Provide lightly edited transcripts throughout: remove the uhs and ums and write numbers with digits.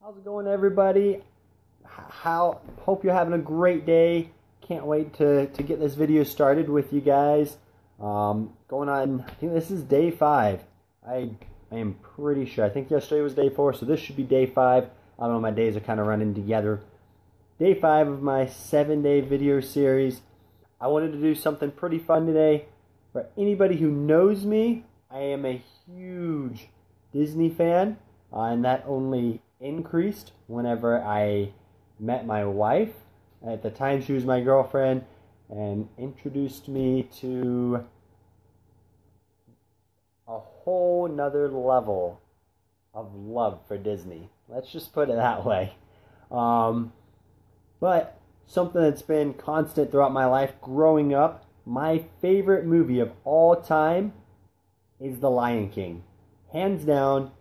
How's it going, everybody? How hope you're having a great day. Can't wait to get this video started with you guys. Going on, I think this is day 5. I am pretty sure. I think yesterday was day 4, so this should be day 5. I don't know, my days are kind of running together. Day 5 of my 7-day video series. I wanted to do something pretty fun today. For anybody who knows me, I am a huge Disney fan, and that only increased whenever I met my wife. At the time, she was my girlfriend and introduced me to a whole nother level of love for Disney. Let's just put it that way. But something that's been constant throughout my life growing up, my favorite movie of all time is The Lion King. Hands down,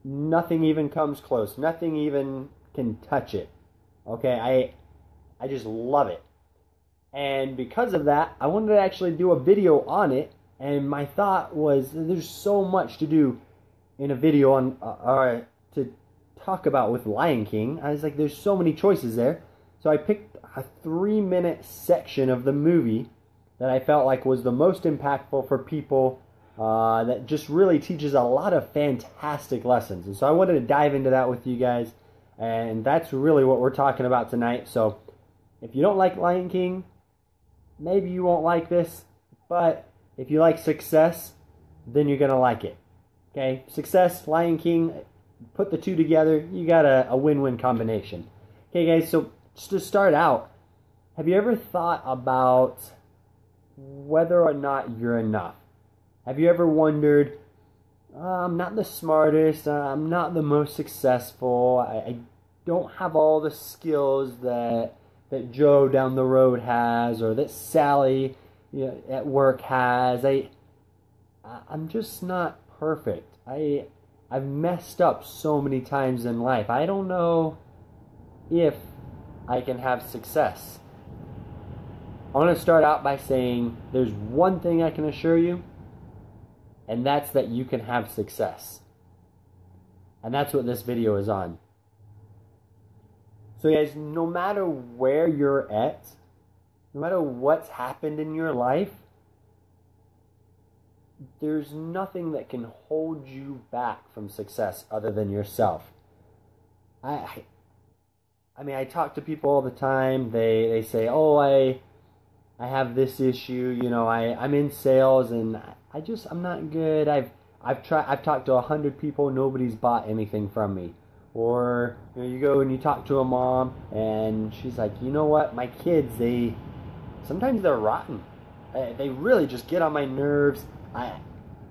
nothing even comes close. Nothing even can touch it. Okay, I just love it. And because of that, I wanted to actually do a video on it. And my thought was, there's so much to do in a video on, to talk about with Lion King. I was like, there's so many choices there. So I picked a 3-minute section of the movie that I felt like was the most impactful for people, that just really teaches a lot of fantastic lessons. And so I wanted to dive into that with you guys. And that's really what we're talking about tonight. So if you don't like Lion King, maybe you won't like this. But if you like Success, then you're going to like it. Okay? Success, Lion King, put the two together, you got a win-win combination. Okay, guys, so just to start out, have you ever thought about whether or not you're enough? Have you ever wondered, I'm not the smartest, I'm not the most successful, I don't have all the skills that Joe down the road has, or that Sally at work has. I'm just not perfect. I've messed up so many times in life. I don't know if I can have success. I want to start out by saying there's one thing I can assure you, and that's that you can have success. And that's what this video is on. So guys, no matter where you're at, no matter what's happened in your life, there's nothing that can hold you back from success other than yourself. I mean, I talk to people all the time. They say, oh, I have this issue, I'm in sales and I'm not good. I've talked to 100 people, nobody's bought anything from me. Or you go and you talk to a mom and she's like, you know what, my kids, sometimes they're rotten. They really just get on my nerves.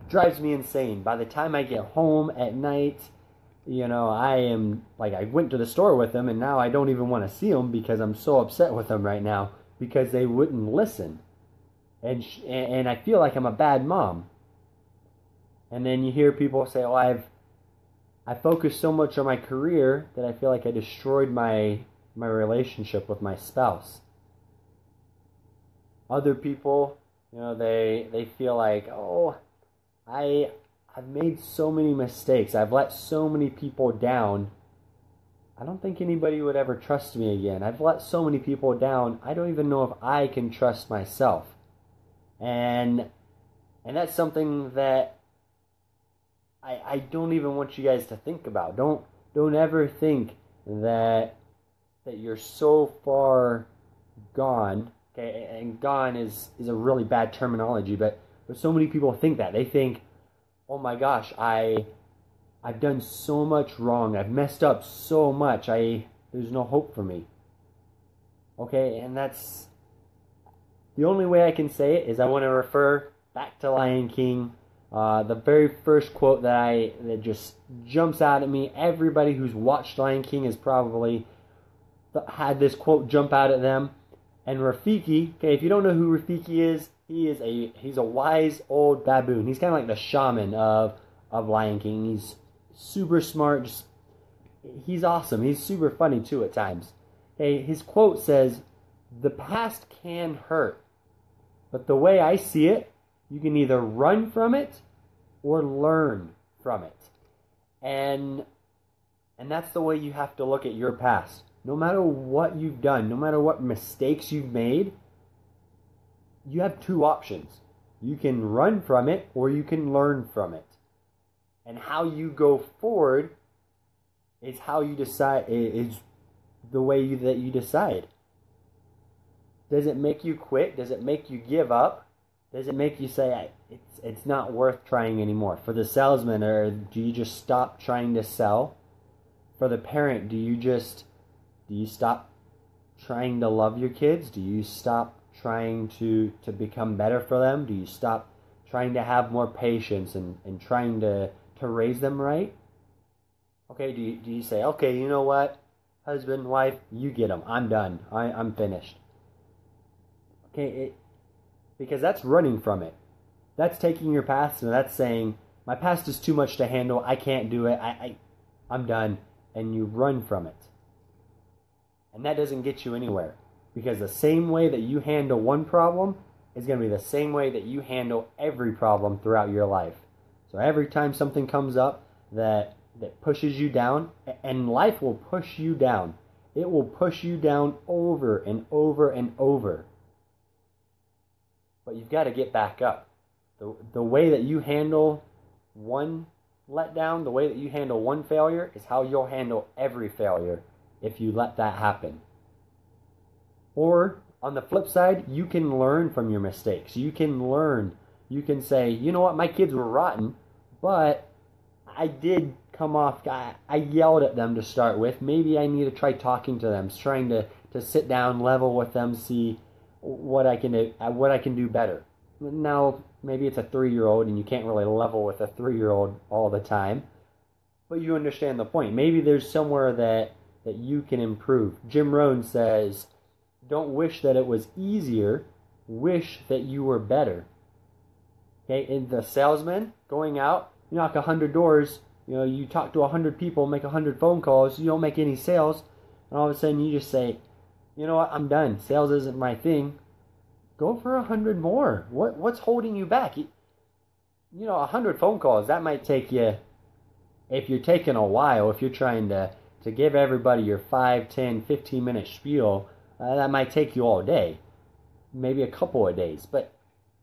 Drives me insane. By the time I get home at night, I am like, I went to the store with them and now I don't even want to see them because I'm so upset with them right now because they wouldn't listen. And I feel like I'm a bad mom. And then you hear people say, oh, I focused so much on my career that I feel like I destroyed my relationship with my spouse. Other people, they feel like, oh, I've made so many mistakes. I've let so many people down. I don't think anybody would ever trust me again. I've let so many people down. I don't even know if I can trust myself. And that's something that I don't even want you guys to think about. Don't ever think that you're so far gone. Okay, and gone is a really bad terminology, but so many people think that. They think, oh my gosh, I've done so much wrong. I've messed up so much. There's no hope for me. Okay, and that's the only way I can say it is I want to refer back to Lion King. The very first quote that just jumps out at me. Everybody who's watched Lion King has probably had this quote jump out at them. And Rafiki, okay, if you don't know who Rafiki is, he's a wise old baboon. He's kind of like the shaman of Lion King. He's super smart. He's awesome. He's super funny too at times. Okay, his quote says, "The past can hurt, but the way I see it, you can either run from it or learn from it." And And that's the way you have to look at your past. No matter what you've done, no matter what mistakes you've made, you have two options. You can run from it or you can learn from it. And how you go forward is how you decide, is the way that you decide. Does it make you quit? Does it make you give up? Does it make you say, it's not worth trying anymore? For the salesman, or do you just stop trying to sell? For the parent, do you stop trying to love your kids? Do you stop trying to become better for them? Do you stop trying to have more patience and trying to raise them right? Okay, do you say, okay, you know what? Husband, wife, you get them. I'm done. I'm finished. Okay, because that's running from it. That's taking your past and that's saying, my past is too much to handle. I can't do it. I'm done. And you run from it. And that doesn't get you anywhere. Because the same way that you handle one problem is going to be the same way that you handle every problem throughout your life. So every time something comes up that pushes you down, and life will push you down. It will push you down over and over and over. But you've got to get back up. The way that you handle one letdown, the way that you handle one failure is how you'll handle every failure if you let that happen. Or on the flip side, you can learn from your mistakes. You can learn. You can say, you know what, my kids were rotten, but I did come off, I yelled at them to start with. Maybe I need to try talking to them, trying to sit down, level with them, see what I can do better. Now, maybe it's a 3-year-old and you can't really level with a 3-year-old all the time, but you understand the point. Maybe there's somewhere that you can improve. Jim Rohn says, don't wish that it was easier, wish that you were better. Okay, in the salesman, going out, you knock 100 doors, you talk to 100 people, make 100 phone calls, you don't make any sales, and all of a sudden you just say, you know what, I'm done. Sales isn't my thing. Go for 100 more. What's holding you back? 100 phone calls, that might take you, if you're taking a while, if you're trying to give everybody your 5, 10, 15-minute spiel, that might take you all day. Maybe a couple of days. But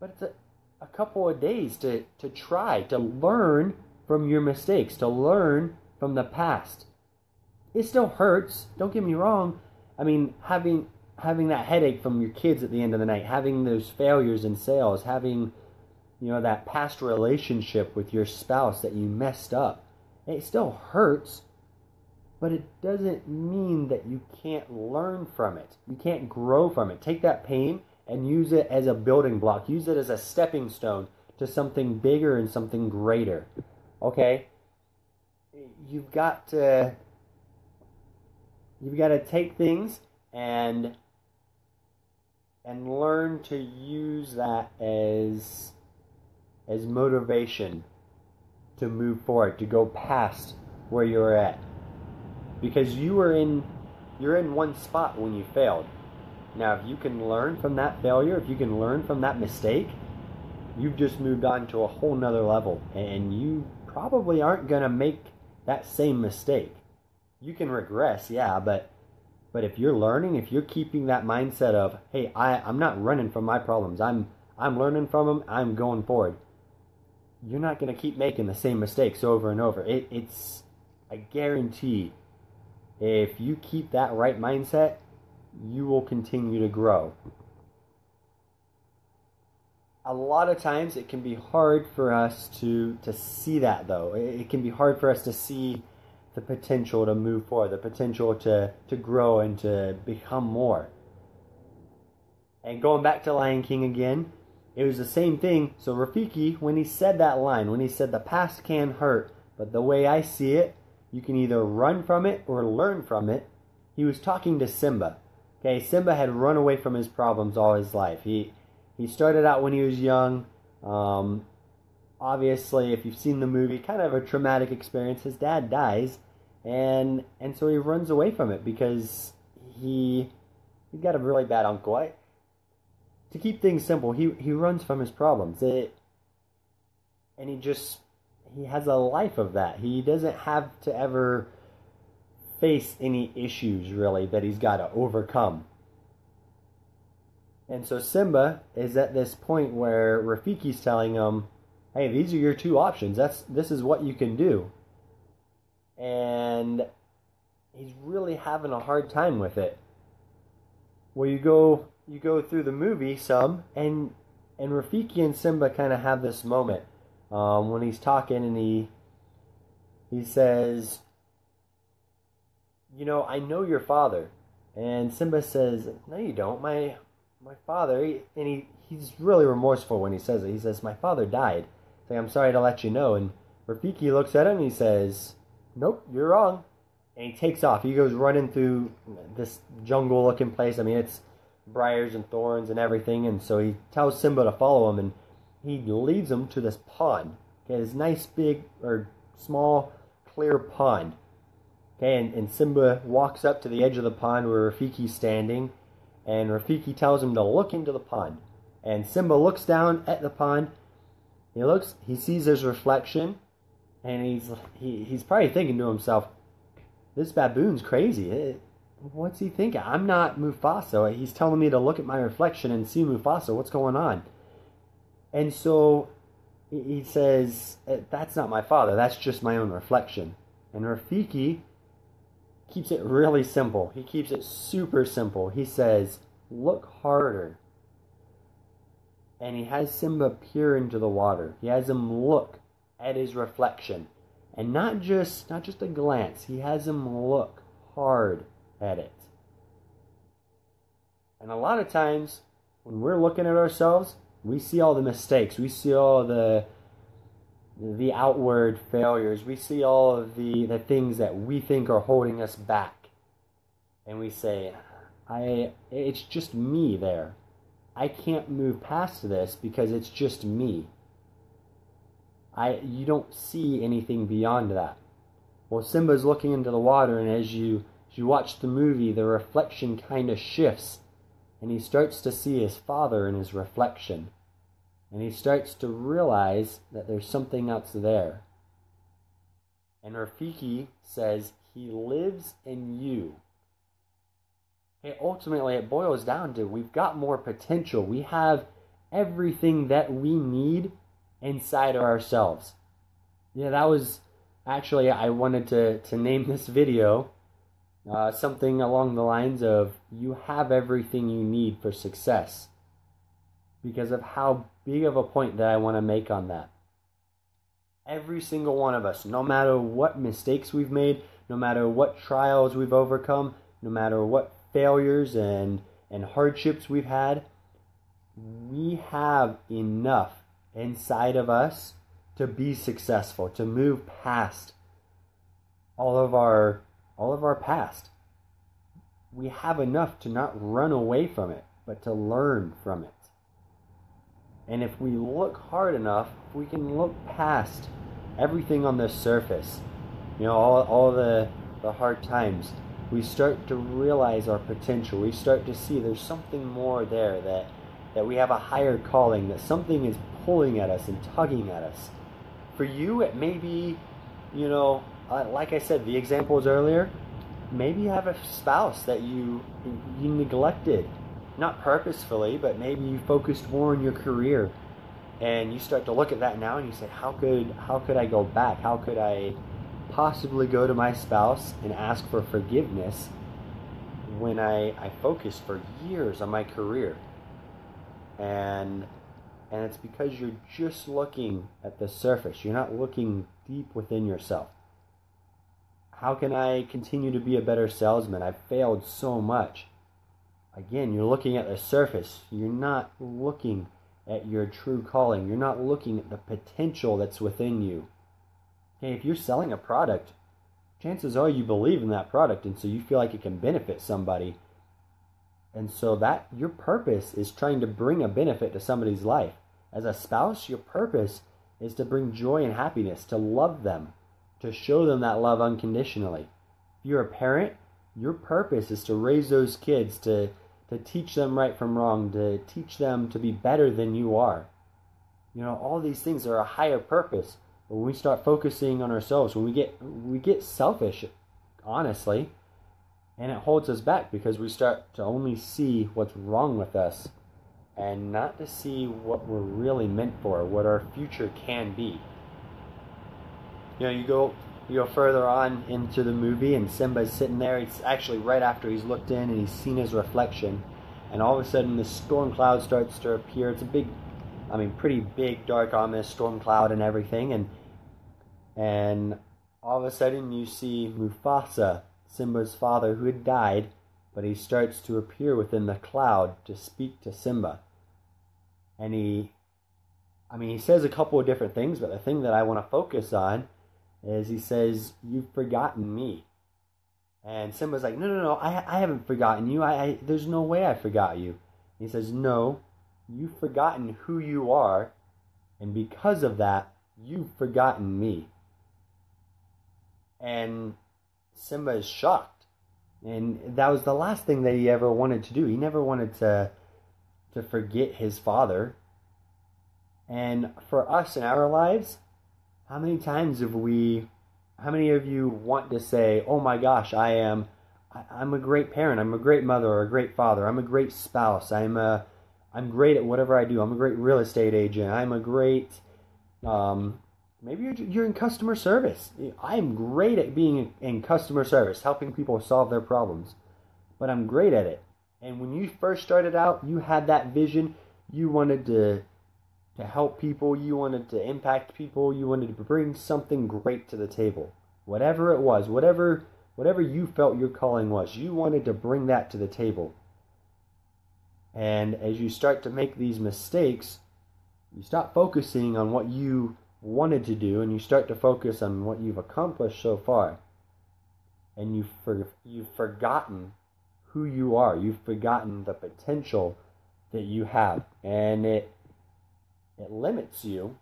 it's a couple of days to try, to learn from your mistakes, to learn from the past. It still hurts, don't get me wrong. I mean, having that headache from your kids at the end of the night, having those failures in sales, having, that past relationship with your spouse that you messed up, it still hurts, but it doesn't mean that you can't learn from it. You can't grow from it. Take that pain and use it as a building block. Use it as a stepping stone to something bigger and something greater. Okay? You've got to take things and learn to use that as motivation to move forward, to go past where you're at. Because you're in one spot when you failed. Now, if you can learn from that failure, if you can learn from that mistake, you've just moved on to a whole nother level. And you probably aren't going to make that same mistake. You can regress, yeah, but if you're learning, if you're keeping that mindset of, hey, I'm not running from my problems. I'm learning from them. I'm going forward. You're not going to keep making the same mistakes over and over. It's a guarantee. If you keep that right mindset, you will continue to grow. A lot of times it can be hard for us to see that, though. It can be hard for us to see the potential to move forward, the potential to grow and to become more. And going back to Lion King again, it was the same thing. So Rafiki, when he said that line, when he said the past can hurt, but the way I see it, you can either run from it or learn from it. He was talking to Simba. Okay, Simba had run away from his problems all his life. He started out when he was young. Obviously, if you've seen the movie, kind of a traumatic experience. His dad dies, and so he runs away from it because he's got a really bad uncle. To keep things simple, he runs from his problems. And he has a life of that. He doesn't have to ever face any issues really that he's got to overcome. And so Simba is at this point where Rafiki's telling him, hey, these are your two options. This is what you can do. And he's really having a hard time with it. Well, you go through the movie some, and Rafiki and Simba kind of have this moment when he's talking, and he says, you know, I know your father. And Simba says, no, you don't. My father, he's really remorseful when he says it. He says, my father died. He's like, I'm sorry to let you know. And Rafiki looks at him and he says, nope, you're wrong. And he takes off. He goes running through this jungle-looking place. I mean, it's briars and thorns and everything. And so he tells Simba to follow him, and he leads him to this pond. Okay, this nice big, or small, clear pond. Okay, and Simba walks up to the edge of the pond where Rafiki's standing, and Rafiki tells him to look into the pond. And Simba looks down at the pond. He sees his reflection, and he's probably thinking to himself, this baboon's crazy. What's he thinking? I'm not Mufasa. He's telling me to look at my reflection and see Mufasa. What's going on? And so he says, that's not my father. That's just my own reflection. And Rafiki keeps it really simple. He keeps it super simple. He says, look harder. And he has Simba peer into the water. He has him look at his reflection. And not just a glance. He has him look hard at it. And a lot of times, when we're looking at ourselves, we see all the mistakes. We see all the outward failures. We see all of the things that we think are holding us back. And we say, it's just me there. I can't move past this because it's just me. You don't see anything beyond that. Well, Simba's looking into the water, and as you watch the movie, the reflection kind of shifts, and he starts to see his father in his reflection. And he starts to realize that there's something else there. And Rafiki says, he lives in you. Okay, ultimately, it boils down to we've got more potential. We have everything that we need inside of ourselves. Yeah, that was actually, I wanted to name this video something along the lines of, you have everything you need for success. Because of how big of a point that I want to make on that. Every single one of us, no matter what mistakes we've made, no matter what trials we've overcome, no matter what failures and hardships we've had, we have enough inside of us to be successful, to move past all of our past. We have enough to not run away from it, but to learn from it. And if we look hard enough, we can look past everything on the surface, you know, all the hard times. We start to realize our potential. We start to see there's something more there, that we have a higher calling, that something is pulling at us and tugging at us. For you, it may be, you know, like I said, the examples earlier, maybe you have a spouse that you neglected. Not purposefully, but maybe you focused more on your career, and you start to look at that now and you say, how could I go back? How could I possibly go to my spouse and ask for forgiveness when I focused for years on my career? And it's because you're just looking at the surface. You're not looking deep within yourself. How can I continue to be a better salesman? I've failed so much. Again, you're looking at the surface. You're not looking at your true calling. You're not looking at the potential that's within you. Okay, if you're selling a product, chances are you believe in that product, and so you feel like it can benefit somebody. And so that your purpose is trying to bring a benefit to somebody's life. As a spouse, your purpose is to bring joy and happiness, to love them, to show them that love unconditionally. If you're a parent, your purpose is to raise those kids, to teach them right from wrong, to teach them to be better than you are. You know, all these things are a higher purpose. But when we start focusing on ourselves, when we get selfish, honestly. And it holds us back because we start to only see what's wrong with us and not to see what we're really meant for, what our future can be. You go further on into the movie, and Simba's sitting there. It's actually right after he's looked in and he's seen his reflection, and all of a sudden this storm cloud starts to appear. It's pretty big, dark, ominous storm cloud and everything, and all of a sudden you see Mufasa, Simba's father, who had died, but he starts to appear within the cloud to speak to Simba. And he says a couple of different things, but the thing that I want to focus on is he says, "You've forgotten me." And Simba's like, no, I haven't forgotten you. There's no way I forgot you. And he says, "No, you've forgotten who you are, and because of that, you've forgotten me." And Simba is shocked. And that was the last thing that he ever wanted to do. He never wanted to forget his father. And for us in our lives, how many of you want to say, "Oh my gosh, I'm a great parent, I'm a great mother or a great father, I'm a great spouse, I'm great at whatever I do, I'm a great real estate agent, I'm a great," maybe you're in customer service. I'm great at being in customer service, helping people solve their problems, but I'm great at it. And when you first started out, you had that vision. You wanted to help people, you wanted to impact people, you wanted to bring something great to the table. Whatever it was, whatever you felt your calling was, you wanted to bring that to the table. And as you start to make these mistakes, you stop focusing on what you wanted to do and you start to focus on what you've accomplished so far. And you've forgotten who you are. You've forgotten the potential that you have. And it limits you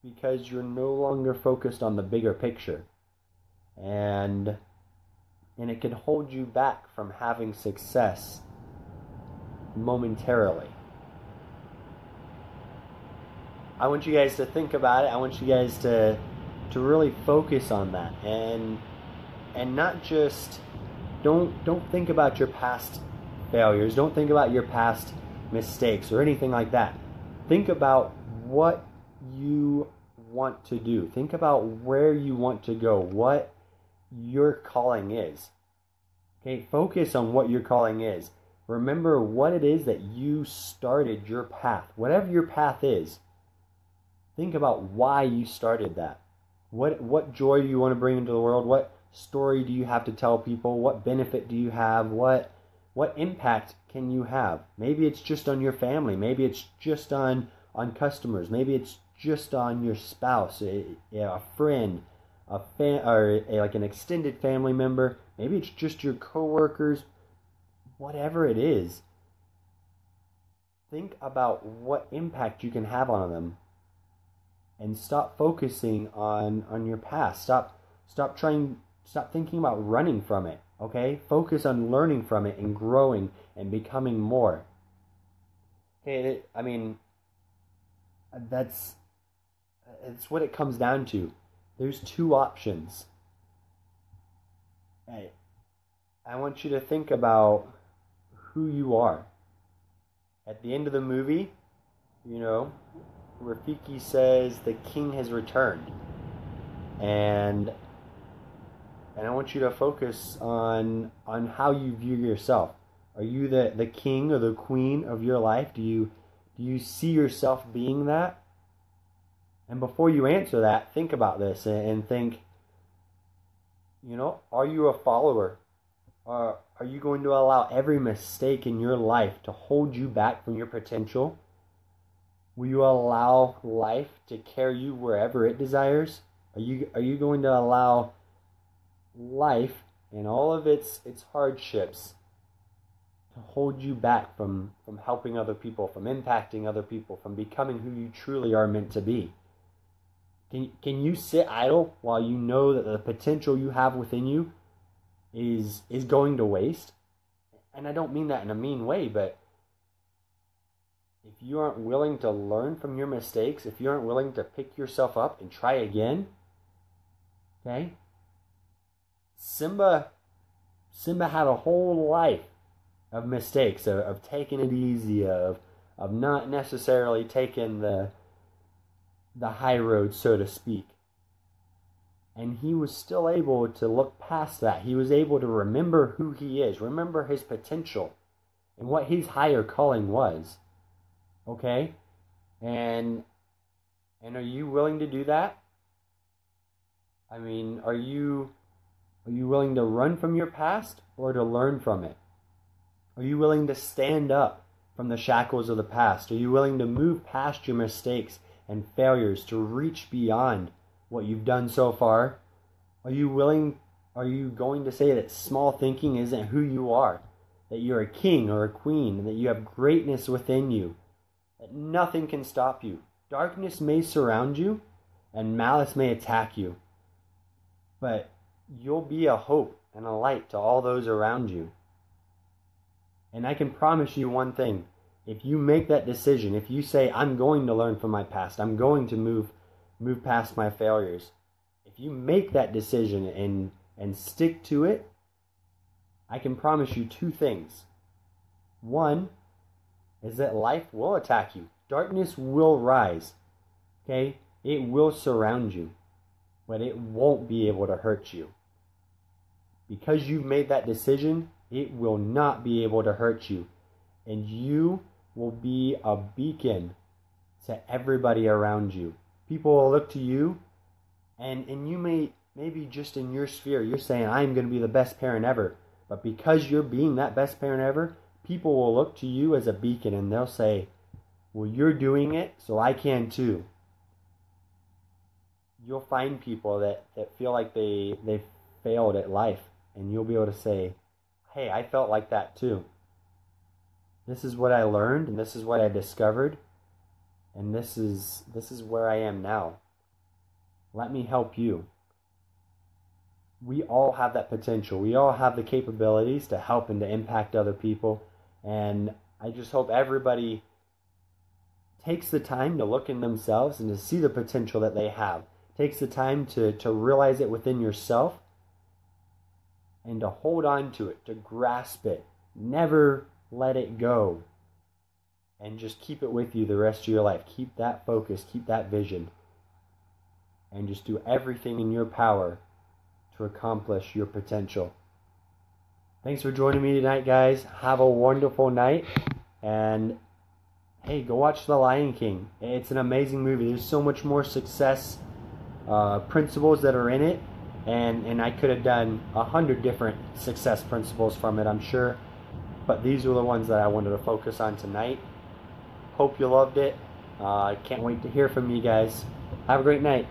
because you're no longer focused on the bigger picture. And it can hold you back from having success momentarily. I want you guys to think about it. I want you guys to really focus on that and not just don't think about your past failures. Don't think about your past mistakes or anything like that. Think about what you want to do. Think about where you want to go, what your calling is. Okay, focus on what your calling is. Remember what it is that you started your path. Whatever your path is, think about why you started that. What joy do you want to bring into the world? What story do you have to tell people? What benefit do you have? What impact can you have? Maybe it's just on your family. Maybe it's just on customers. Maybe it's just on your spouse, a friend, like an extended family member. Maybe it's just your coworkers. Whatever it is, think about what impact you can have on them, and stop focusing on your past. Stop thinking about running from it. Okay, focus on learning from it and growing and becoming more. Okay, that's what it comes down to. There's two options. Hey, I want you to think about who you are. At the end of the movie, Rafiki says the king has returned. And I want you to focus on how you view yourself. Are you the king or the queen of your life? Do you see yourself being that? And before you answer that, think about this and think, are you a follower? Are you going to allow every mistake in your life to hold you back from your potential? Will you allow life to carry you wherever it desires? Are you going to allow life and all of its hardships to hold you back from helping other people, from impacting other people, from becoming who you truly are meant to be? Can you sit idle while you know that the potential you have within you is going to waste? And I don't mean that in a mean way, but if you aren't willing to learn from your mistakes, if you aren't willing to pick yourself up and try again, okay, Simba had a whole life of mistakes, of taking it easy, of not necessarily taking the high road, so to speak. And he was still able to look past that. He was able to remember who he is, remember his potential, and what his higher calling was. Okay? And are you willing to do that? I mean, are you willing to run from your past or to learn from it? Are you willing to stand up from the shackles of the past? Are you willing to move past your mistakes and failures to reach beyond what you've done so far? Are you going to say that small thinking isn't who you are? That you're a king or a queen, and that you have greatness within you? That nothing can stop you. Darkness may surround you, and malice may attack you, but you'll be a hope and a light to all those around you. And I can promise you one thing. If you make that decision, if you say, I'm going to learn from my past, I'm going to move past my failures, if you make that decision and stick to it, I can promise you two things. One is that life will attack you. Darkness will rise. Okay? It will surround you, but it won't be able to hurt you. Because you've made that decision, it will not be able to hurt you. And you will be a beacon to everybody around you. People will look to you, and you maybe just in your sphere, you're saying, I'm going to be the best parent ever. But because you're being that best parent ever, people will look to you as a beacon, and they'll say, well, you're doing it, so I can too. You'll find people that feel like they've failed at life, and you'll be able to say, hey, I felt like that too. This is what I learned, and this is what I discovered, and this is where I am now. Let me help you. We all have that potential. We all have the capabilities to help and to impact other people, and I just hope everybody takes the time to look in themselves and to see the potential that they have. Takes the time to realize it within yourself and to hold on to it, to grasp it. Never let it go. And just keep it with you the rest of your life. Keep that focus, keep that vision. And just do everything in your power to accomplish your potential. Thanks for joining me tonight, guys. Have a wonderful night. And hey, go watch The Lion King. It's an amazing movie. There's so much more success principles that are in it. And I could have done 100 different success principles from it, I'm sure. But these were the ones that I wanted to focus on tonight. Hope you loved it. I can't wait to hear from you guys. Have a great night.